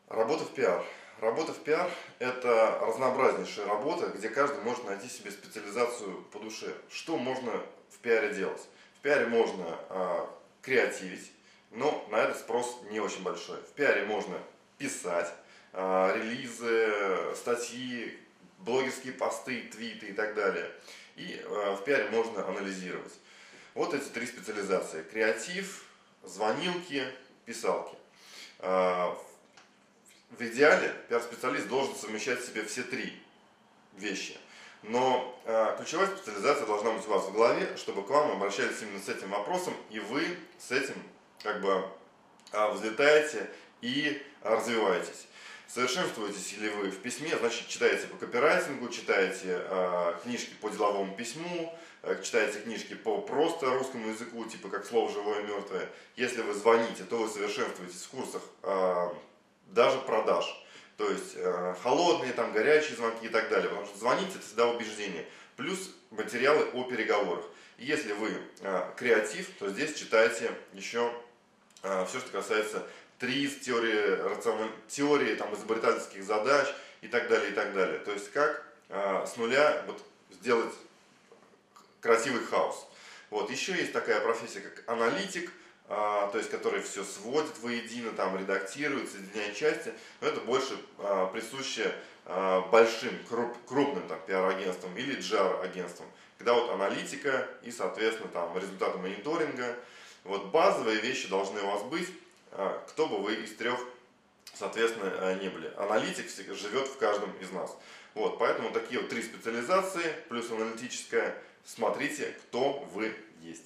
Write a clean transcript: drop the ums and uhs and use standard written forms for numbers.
Работа в пиар. Работа в пиар – это разнообразнейшая работа, где каждый может найти себе специализацию по душе. Что можно в пиаре делать? В пиаре можно креативить, но на это спрос не очень большой. В пиаре можно писать релизы, статьи, блогерские посты, твиты и так далее. И в пиаре можно анализировать. Вот эти три специализации. Креатив, звонилки, писалки. В идеале пиар-специалист должен совмещать в себе все три вещи. Но ключевая специализация должна быть у вас в голове, чтобы к вам обращались именно с этим вопросом, и вы с этим взлетаете и развиваетесь. Совершенствуетесь ли вы в письме, значит читаете по копирайтингу, читаете книжки по деловому письму, читаете книжки по просто русскому языку, типа как слово живое и мертвое. Если вы звоните, то вы совершенствуетесь в курсах даже продаж. То есть холодные, там, горячие звонки и так далее. Потому что звонить это всегда убеждение. Плюс материалы о переговорах. И если вы креатив, то здесь читайте еще все, что касается ТРИЗ, теории там, изобретательских задач и так далее, и так далее. То есть как с нуля сделать красивый хаос. Вот. Еще есть такая профессия, как аналитик, то есть который все сводит воедино, там, редактирует, соединяет части, но это больше присуще большим, крупным там, пиар-агентствам или GR-агентствам, когда вот аналитика и, соответственно, там, результаты мониторинга. Вот базовые вещи должны у вас быть, кто бы вы из трех, соответственно, не были. Аналитик живет в каждом из нас. Вот, поэтому такие вот три специализации, плюс аналитическая. Смотрите, кто вы есть.